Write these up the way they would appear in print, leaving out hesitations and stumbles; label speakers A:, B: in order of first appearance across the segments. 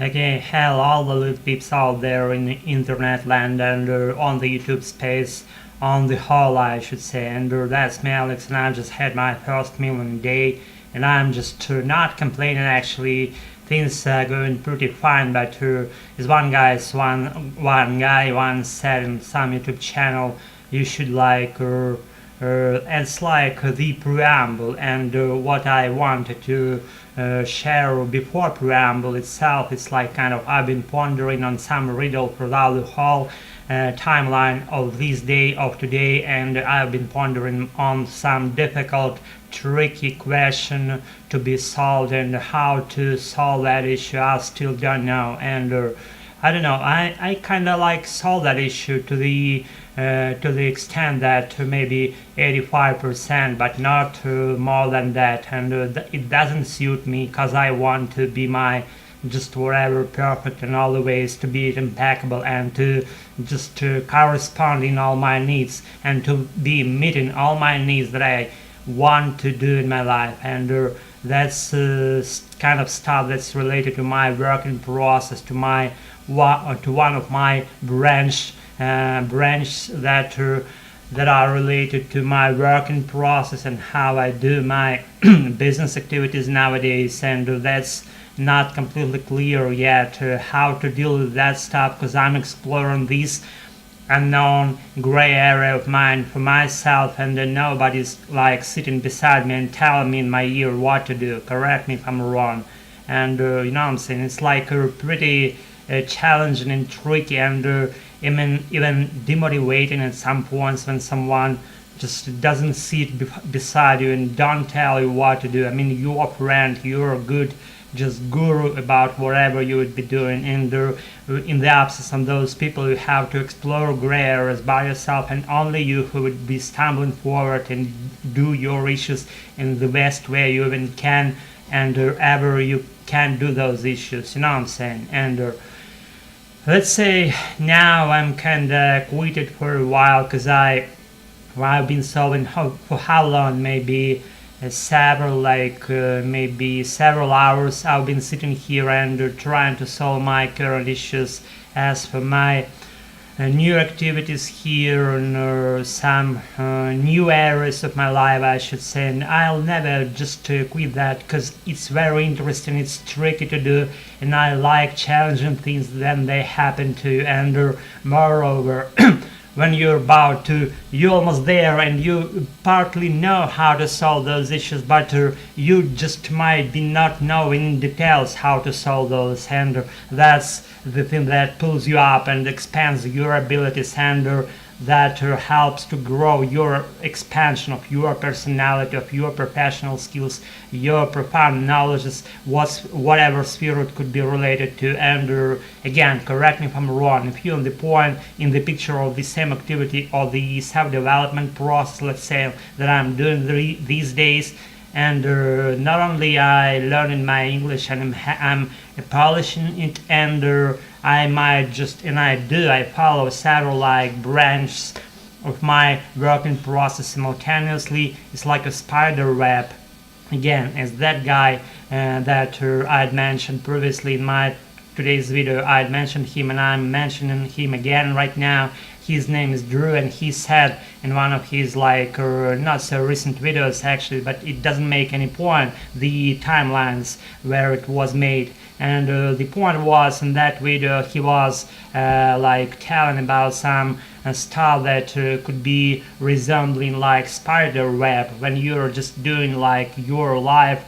A: Okay, hello all the little peeps out there in the internet land and on the YouTube space, on the whole I should say, and that's me Alex, and I just had my first meal in a day, and I'm just not complaining actually. Things are going pretty fine, but is one guy once said in some YouTube channel, you should it's like the preamble, and what I wanted to share before preamble itself. It's like kind of I've been pondering on some riddle throughout the whole timeline of this day of today, and I've been pondering on some difficult tricky question to be solved, and how to solve that issue I still don't know. And I don't know, I kind of like solve that issue to the extent that maybe 85%, but not more than that, and it doesn't suit me because I want to be my just whatever perfect in all the ways, to be impeccable, and to just to correspond in all my needs, and to be meeting all my needs that I want to do in my life. And that's kind of stuff that's related to my working process, to one of my branch that are related to my working process and how I do my business activities nowadays. And that's not completely clear yet how to deal with that stuff, because I'm exploring this unknown gray area of mine for myself, and nobody's like sitting beside me and telling me in my ear what to do. Correct me if I'm wrong. And you know what I'm saying, it's like pretty challenging and tricky, and even demotivating at some points when someone just doesn't sit beside you and don't tell you what to do. I mean, you're a friend, you're a good just guru about whatever you would be doing, and in the absence of those people, you have to explore gray areas by yourself, and only you who would be stumbling forward and do your issues in the best way you even can, and ever you can do those issues, you know what I'm saying. And let's say now I'm kinda quitted for a while, because I've been solving for how long, maybe maybe several hours I've been sitting here and trying to solve my current issues. As for my new activities here, and some new areas of my life, I should say, and I'll never just quit that, because it's very interesting, it's tricky to do, and I like challenging things then they happen to. And moreover, when you're almost there, and you partly know how to solve those issues, but you just might be not knowing in details how to solve those, and that's the thing that pulls you up and expands your abilities, and that helps to grow your expansion of your personality, of your professional skills, your profound knowledges, whatever sphere it could be related to. And again, correct me if I'm wrong, if you're on the point in the picture of the same activity or the self-development process, let's say, that I'm doing these days. And not only I learning my English, and I'm polishing it, and I follow several like branches of my working process simultaneously. It's like a spider web. Again, as that guy that I'd mentioned previously in my today's video, I'd mentioned him, and I'm mentioning him again right now. His name is Drew, and he said in one of his not so recent videos actually, but it doesn't make any point, the timelines where it was made. And the point was, in that video he was telling about some stuff that could be resembling like spider web, when you're just doing like your life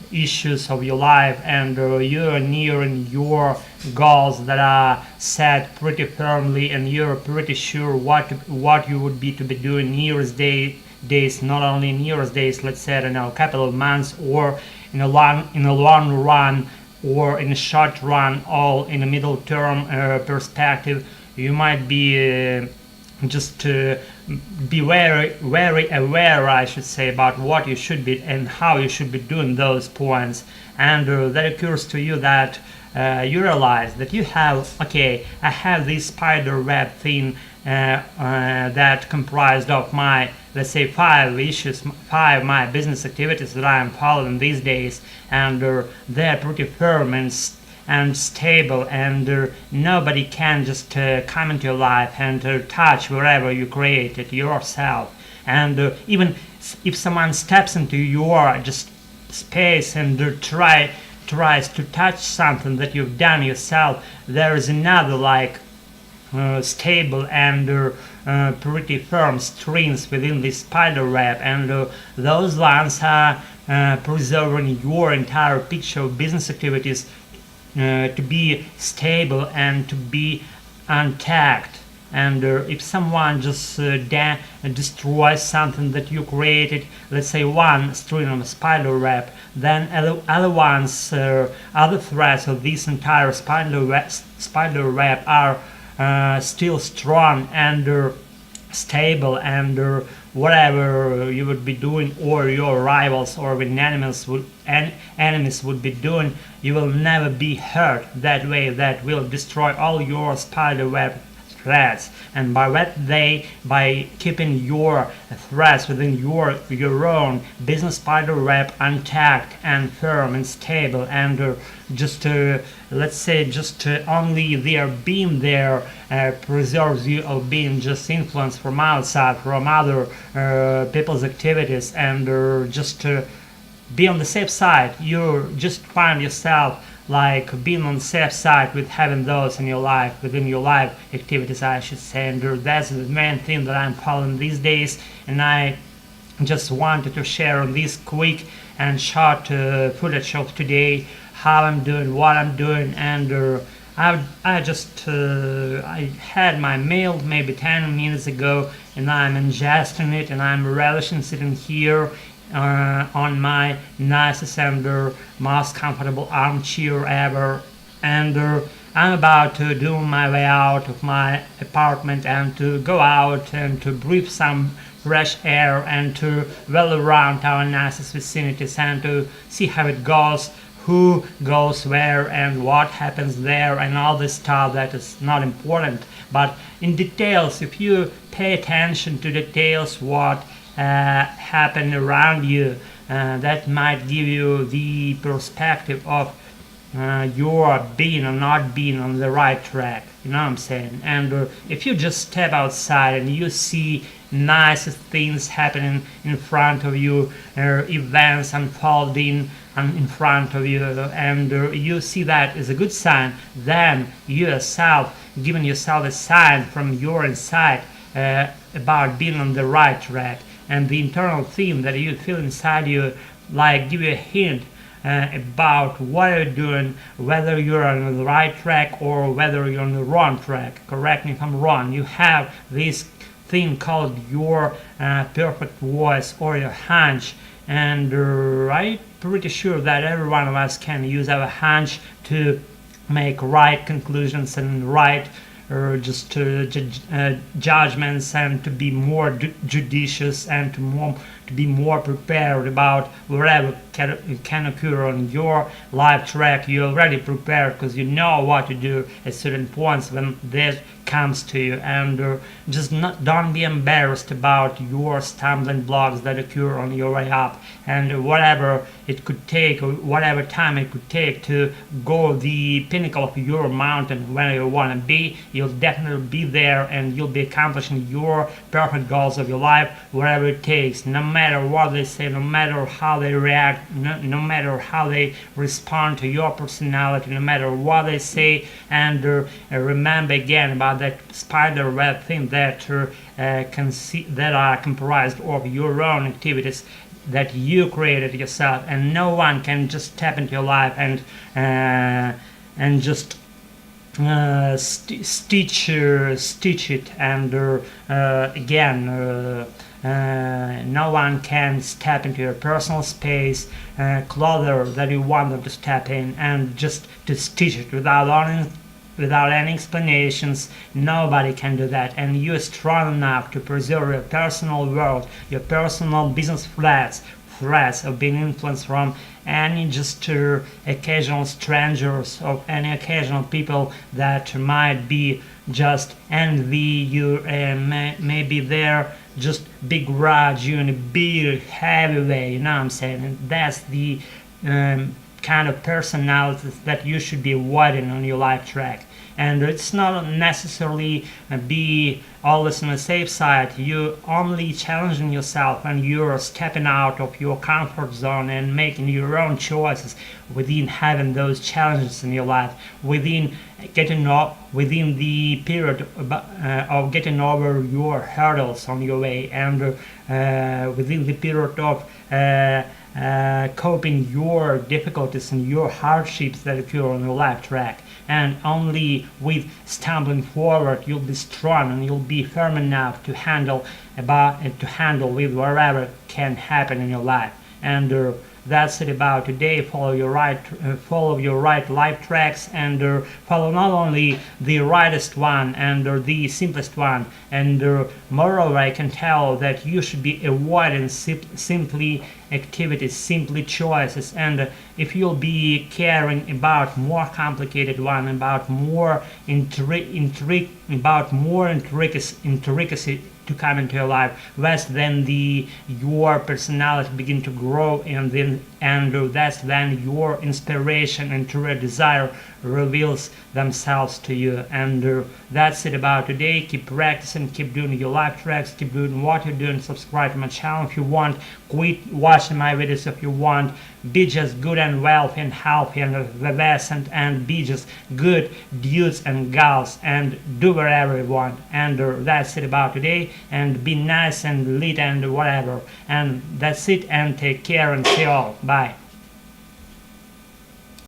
A: issues of your life, and you're nearing your goals that are set pretty firmly, and you're pretty sure what you would be to be doing nearest days, not only nearest days, let's say, I don't know, a couple of months, or in a long run, or in a short run, all in a middle term perspective. You might be just be very aware, I should say, about what you should be and how you should be doing those points. And that occurs to you that you realize that you have, I have this spider web thing that comprised of my let's say, 5 my business activities that I'm following these days, and they're pretty firm and stable, and nobody can just come into your life and touch wherever you created yourself. And even if someone steps into your just space and tries to touch something that you've done yourself, there is another like stable and pretty firm strings within this spider web, and those ones are preserving your entire picture of business activities to be stable and to be untagged. And if someone just destroys something that you created, let's say one string of a spider web, then other ones, other threads of this entire spider web are still strong and stable, and whatever you would be doing, or your rivals or enemies would be doing, you will never be hurt that way. That will destroy all your spider web threads, and by keeping your threads within your own business spider web untagged and firm and stable, and just let's say just only their being there preserves you of being just influenced from outside, from other people's activities, and just be on the safe side. You just find yourself like being on the safe side with having those in your life, within your life activities, I should say. And that's the main thing that I'm following these days, and I just wanted to share on this quick and short footage of today, how I'm doing, what I'm doing. And I had my meal maybe 10 minutes ago, and I'm ingesting it, and I'm relishing sitting here on my nicest and most comfortable armchair ever, and I'm about to do my way out of my apartment and to go out and to breathe some fresh air and to well around our nicest vicinities and to see how it goes, who goes where and what happens there, and all this stuff that is not important, but in details, if you pay attention to details, what happen around you, that might give you the perspective of your being or not being on the right track. You know what I'm saying? And if you just step outside and you see nicest things happening in front of you, events unfolding in front of you, and you see that as a good sign, then you yourself giving yourself a sign from your inside about being on the right track. And the internal theme that you feel inside you, like, give you a hint about what you're doing, whether you're on the right track or whether you're on the wrong track. Correct me if I'm wrong. You have this thing called your perfect voice or your hunch, and I'm pretty sure that every one of us can use our hunch to make right conclusions and right just judgments, and to be more judicious, and to be more prepared about whatever can occur on your life track. You're already prepared because you know what to do at certain points when this comes to you, and don't be embarrassed about your stumbling blocks that occur on your way up, and whatever it could take, or whatever time it could take to go the pinnacle of your mountain where you want to be, you'll definitely be there, and you'll be accomplishing your perfect goals of your life, whatever it takes, no matter what they say, no matter how they react, no matter how they respond to your personality, no matter what they say. And remember again about that spider web thing that that are comprised of your own activities that you created yourself, and no one can just step into your life and just stitch it, and again no one can step into your personal space, clothes that you want them to step in, and just to stitch it without any explanations. Nobody can do that, and you're strong enough to preserve your personal world, your personal business threats, of being influenced from any just occasional strangers, or any occasional people that might be just envy you, maybe they're just big grudge you in a big heavy way, you know what I'm saying? And that's the kind of personalities that you should be avoiding on your life track. And it's not necessarily be always on the safe side. You only challenging yourself and you're stepping out of your comfort zone and making your own choices within having those challenges in your life, within within the period of getting over your hurdles on your way, and within the period of coping your difficulties and your hardships that occur on your life track. And only with stumbling forward you'll be strong and you'll be firm enough to handle with whatever can happen in your life. And that's it about today. Follow your right life tracks, and follow not only the rightest one and the simplest one. And moreover, I can tell that you should be avoiding simply activities, simply choices. And if you'll be caring about more complicated one, about more intricacy to come into your life, less than your personality begin to grow, and that's when your inspiration and true desire reveals themselves to you. And that's it about today. Keep practicing, keep doing your life tracks, keep doing what you're doing. Subscribe to my channel if you want, quit watching my videos if you want. Be just good and wealthy and healthy and vivacious, and be just good dudes and gals, and do whatever you want. And that's it about today. And be nice and lit and whatever. And that's it, and take care and see you all. Bye.